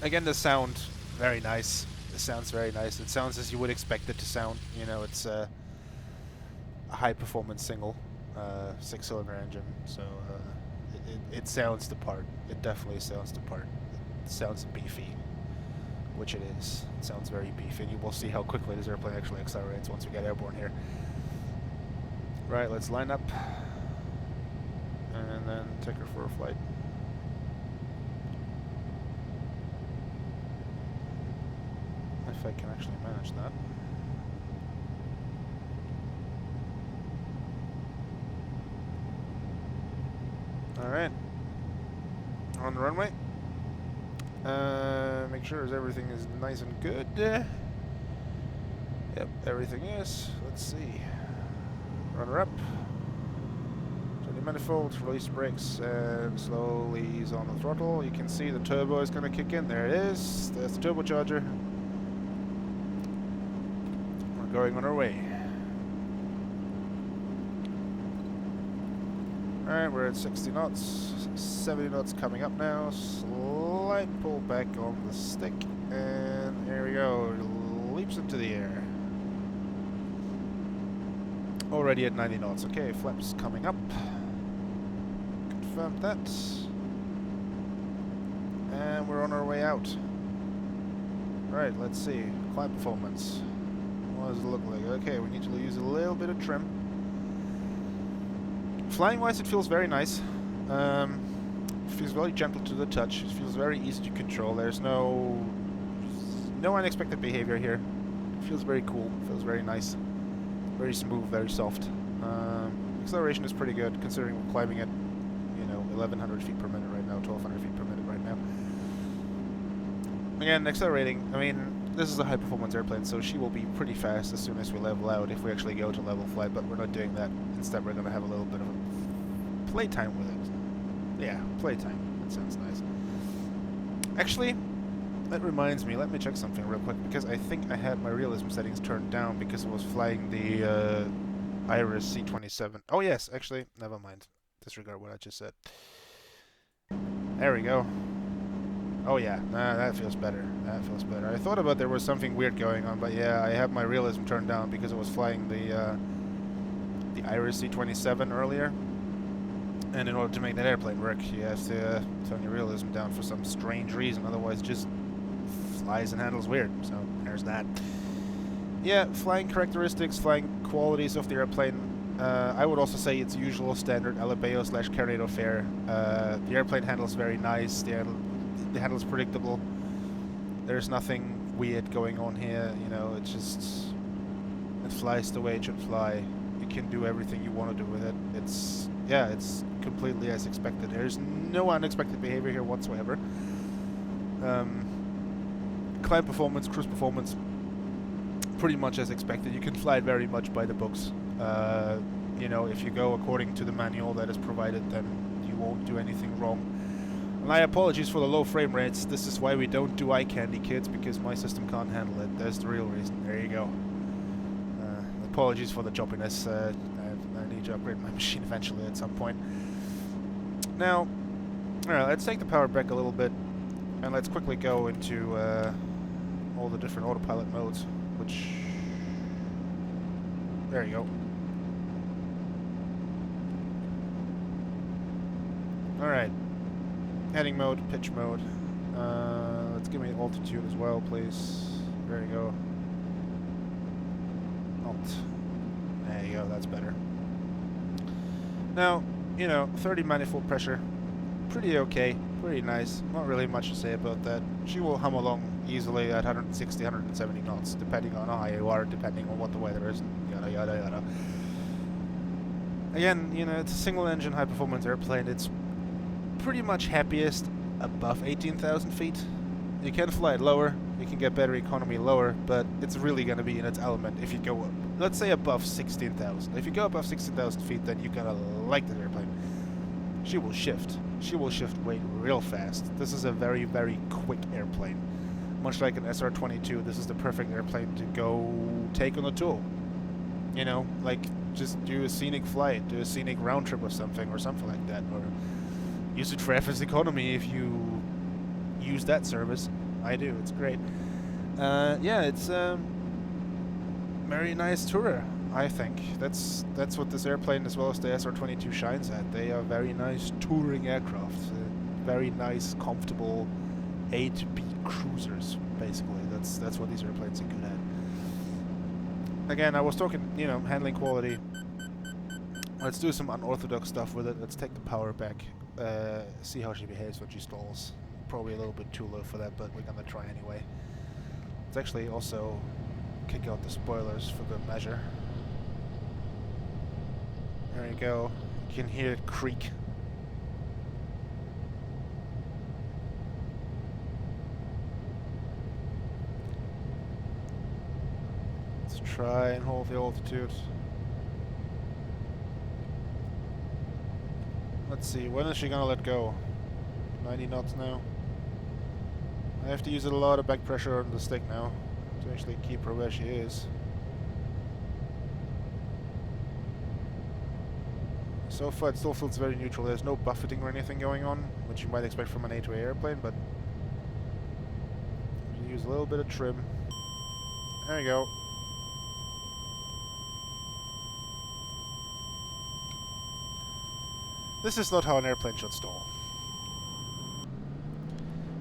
Again, the sound Very nice. It sounds very nice. It sounds as you would expect it to sound. You know, it's a high-performance single, six-cylinder engine, so it sounds the part. It definitely sounds the part. It sounds beefy, which it is. It sounds very beefy, and you will see how quickly this airplane actually accelerates once we get airborne here. Right, let's line up, and then take her for a flight. If I can actually manage that. Alright. On the runway. Make sure everything is nice and good. Yep, everything is. Let's see. Run her up. Turn the manifold, release brakes, and slowly ease on the throttle. You can see the turbo is going to kick in. There it is. There's the turbocharger. We're going on our way. Alright, we're at 60 knots. 70 knots coming up now. Slight pull back on the stick. And there we go. Leaps into the air. Already at 90 knots. Okay, flaps coming up. Confirmed that. And we're on our way out. Right, let's see. Climb performance. What does it look like? Okay, we need to use a little bit of trim. Flying wise, it feels very nice. It feels very gentle to the touch. It feels very easy to control. There's no unexpected behavior here. It feels very cool. It feels very nice. Very smooth, very soft. Acceleration is pretty good, considering we're climbing at, 1,100 feet per minute right now, 1,200 feet per minute right now. Again, accelerating, I mean, this is a high-performance airplane, so she will be pretty fast as soon as we level out, if we actually go to level flight, but we're not doing that. Instead, we're going to have a little bit of a playtime with it. Yeah, playtime. That sounds nice. Actually, that reminds me, let me check something real quick, because I think I had my realism settings turned down because I was flying the Iris C27. Oh yes, actually, never mind. Disregard what I just said. There we go. Oh yeah, that feels better. That feels better. I thought about there was something weird going on, but yeah, I have my realism turned down because I was flying the Iris C27 earlier. And in order to make that airplane work, you have to turn your realism down for some strange reason, otherwise it just flies and handles weird. So there's that. Yeah, flying characteristics, flying qualities of the airplane. I would also say it's usual standard ALABEO/Carnado fare. The airplane handles very nice. The handle's predictable. There's nothing weird going on here. It flies the way it should fly. You can do everything you want to do with it. It's completely as expected. There's no unexpected behavior here whatsoever. Climb performance, cruise performance, pretty much as expected. You can fly it very much by the books. If you go according to the manual that is provided, then you won't do anything wrong. And my apologies for the low frame rates. This is why we don't do eye candy, kids, because my system can't handle it. That's the real reason. There you go. Apologies for the choppiness. I need to upgrade my machine eventually at some point. Now, alright, let's take the power back a little bit, and let's quickly go into all the different autopilot modes, which... There you go. Alright. Heading mode, pitch mode. Let's give me altitude as well, please. There you go. Alt. There you go, that's better. Now, 30 manifold pressure. Pretty okay, pretty nice. Not really much to say about that. She will hum along easily at 160, 170 knots, depending on how high you are, depending on what the weather is, yada yada yada. Again, it's a single engine high performance airplane. It's pretty much happiest above 18,000 feet. You can fly it lower, you can get better economy lower, but it's really going to be in its element if you go up, let's say above 16,000. If you go above 16,000 feet, then you're going to like the airplane. She will shift. She will shift weight real fast. This is a very, very quick airplane. Much like an SR-22, this is the perfect airplane to go take on a tour. Like just do a scenic flight, do a scenic round trip or something like that, or use it for FS economy if you use that service. I do. It's great. Yeah, it's very nice tourer, I think. That's what this airplane, as well as the SR-22, shines at. They are very nice touring aircraft. Very nice, comfortable A to B cruisers, basically. That's what these airplanes are good at. Again, I was talking, you know, handling quality. Let's do some unorthodox stuff with it. Let's take the power back. See how she behaves when she stalls. Probably a little bit too low for that, but we're gonna try anyway. Let's actually also kick out the spoilers for good measure. There you go. You can hear it creak. Let's try and hold the altitude. Let's see, when is she gonna let go? 90 knots now. I have to use a lot of back pressure on the stick now to actually keep her where she is. So far it still feels very neutral. There's no buffeting or anything going on, which you might expect from an A2A airplane, but you use a little bit of trim. There you go. This is not how an airplane should stall.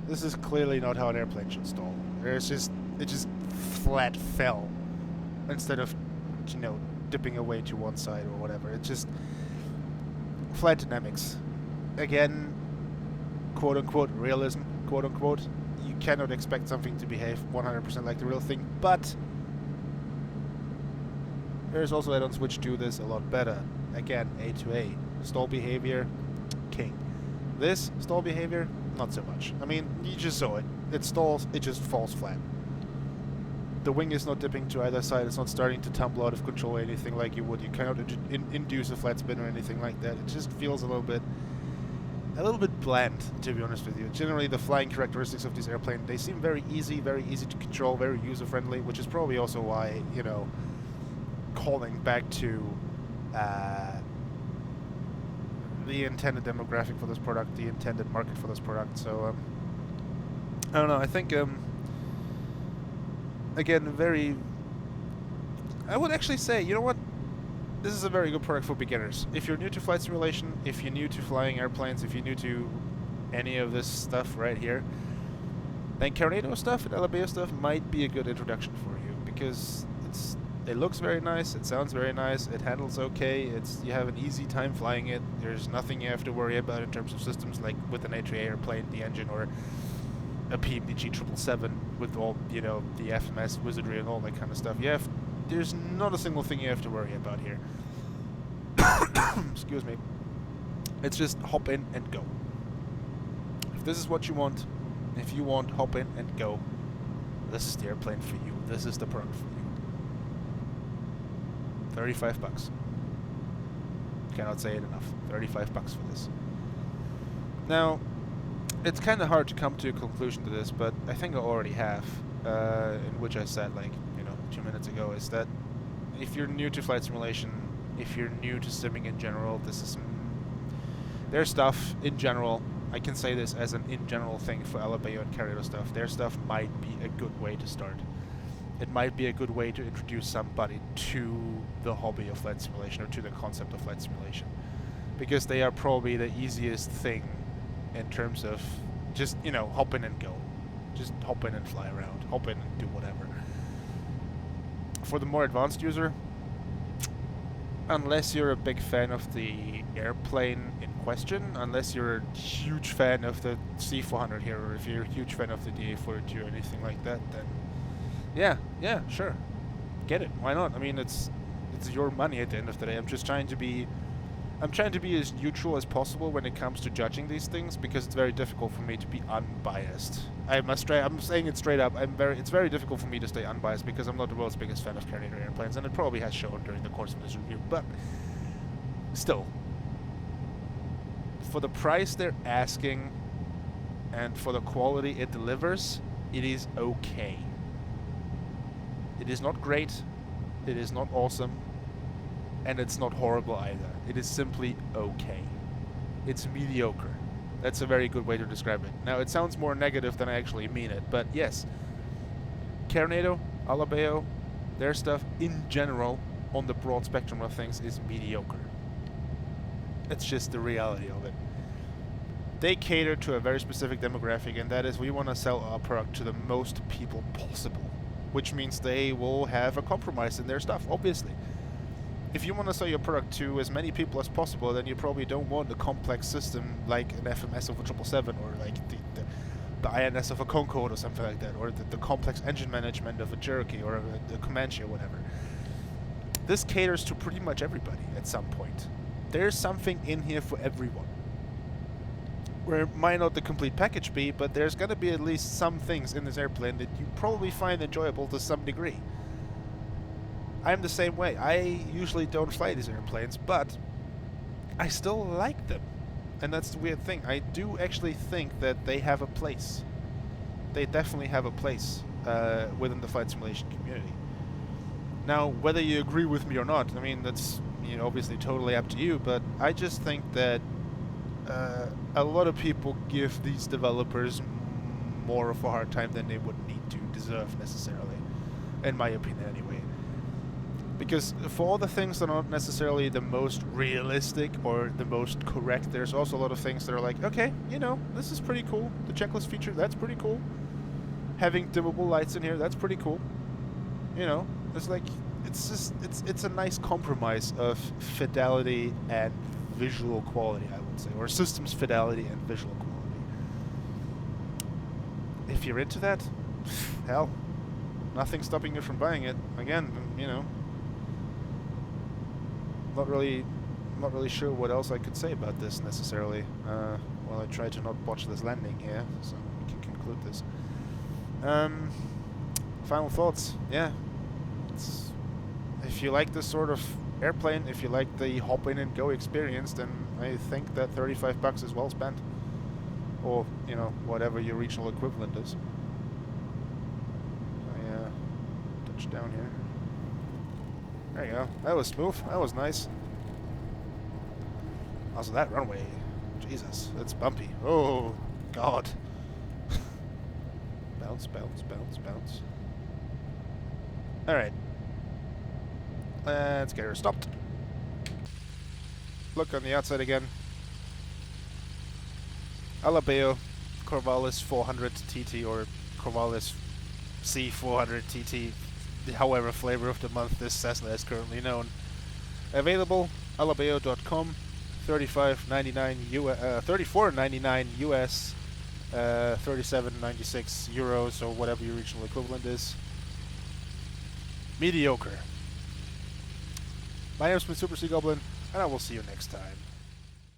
This is clearly not how an airplane should stall. It just flat fell instead of, you know, dipping away to one side or whatever. It's just flight dynamics. Again, quote unquote realism, quote unquote. You cannot expect something to behave 100% like the real thing, but there's also add-ons which do this a lot better. Again, A2A. Stall behavior, king. This stall behavior, not so much. I mean, you just saw it. It stalls, it just falls flat. The wing is not dipping to either side, it's not starting to tumble out of control or anything like you would. You cannot induce a flat spin or anything like that. It just feels a little bit bland, to be honest with you. Generally, the flying characteristics of this airplane, they seem very easy to control, very user-friendly, which is probably also why, you know, calling back to the intended demographic for this product, the intended market for this product. So, I don't know, I think, again, I would actually say, you know what, this is a very good product for beginners. If you're new to flight simulation, if you're new to flying airplanes, if you're new to any of this stuff right here, then Carnado stuff and ALABEO stuff might be a good introduction for you, because it looks very nice, it sounds very nice, it handles okay, you have an easy time flying it, there's nothing you have to worry about in terms of systems like with an A3A airplane, the engine, or a PMDG 777 with all, you know, the FMS wizardry and all that kind of stuff. There's not a single thing you have to worry about here. Excuse me. It's just hop in and go. If this is what you want, if you want hop in and go, this is the airplane for you. This is the product for you. $35. Cannot say it enough. $35 for this. Now, it's kind of hard to come to a conclusion to this, but I think I already have, in which I said, like, you know, 2 minutes ago, is that if you're new to flight simulation, if you're new to simming in general, this is their stuff in general. I can say this as an in general thing for ALABEO and Carnado stuff. Their stuff might be a good way to start. It might be a good way to introduce somebody to the hobby of flight simulation, or to the concept of flight simulation, because they are probably the easiest thing in terms of just, you know, hop in and go. Just hop in and fly around. Hop in and do whatever. For the more advanced user, unless you're a big fan of the airplane in question, unless you're a huge fan of the C400 here, or if you're a huge fan of the DA42 or anything like that, then yeah, sure. Get it. Why not? I mean, it's your money at the end of the day. I'm trying to be as neutral as possible when it comes to judging these things, because it's very difficult for me to be unbiased. I'm saying it straight up. It's very difficult for me to stay unbiased, because I'm not the world's biggest fan of Carnado airplanes, and it probably has shown during the course of this review. But still, for the price they're asking and for the quality it delivers, it is okay. It is not great, it is not awesome, and it's not horrible either. It is simply okay. It's mediocre. That's a very good way to describe it. Now, it sounds more negative than I actually mean it, but yes. Carnado, ALABEO, their stuff in general, on the broad spectrum of things, is mediocre. It's just the reality of it. They cater to a very specific demographic, and that is we want to sell our product to the most people possible. Which means they will have a compromise in their stuff, obviously. If you want to sell your product to as many people as possible, then you probably don't want a complex system like an FMS of a 777 or like the INS of a Concorde or something like that, or the complex engine management of a Cherokee or a Comanche or whatever. This caters to pretty much everybody at some point. There's something in here for everyone. Where it might not the complete package be, but there's going to be at least some things in this airplane that you probably find enjoyable to some degree. I'm the same way. I usually don't fly these airplanes, but I still like them. And that's the weird thing. I do actually think that they have a place. They definitely have a place within the flight simulation community. Now, whether you agree with me or not, I mean, that's obviously totally up to you, but I just think that a lot of people give these developers more of a hard time than they would need to deserve necessarily, in my opinion anyway. Because for all the things that are not necessarily the most realistic or the most correct, there's also a lot of things that are like, okay, this is pretty cool. The checklist feature, that's pretty cool. Having dimmable lights in here, that's pretty cool. It's like, it's a nice compromise of fidelity and visual quality, I would say, or systems fidelity and visual quality. If you're into that, hell, nothing's stopping you from buying it. Again, not really sure what else I could say about this necessarily. Well, I tried to not botch this landing here, so we can conclude this. Final thoughts. Yeah, if you like this sort of airplane, if you like the hop in and go experience, then I think that $35 is well spent, or whatever your regional equivalent is. Touch down here. There you go. That was smooth. That was nice. Also, that runway, Jesus, that's bumpy. Oh God. Bounce, bounce, bounce, bounce. All right. Let's get her stopped. Look on the outside again. ALABEO Corvallis 400 TT or Corvallis C400 TT, however flavor of the month this Cessna is currently known. Available, alabeo.com, $34.99 US, 37.96 euros, or whatever your regional equivalent is. Mediocre. My name is Super Sea Goblin, and I will see you next time.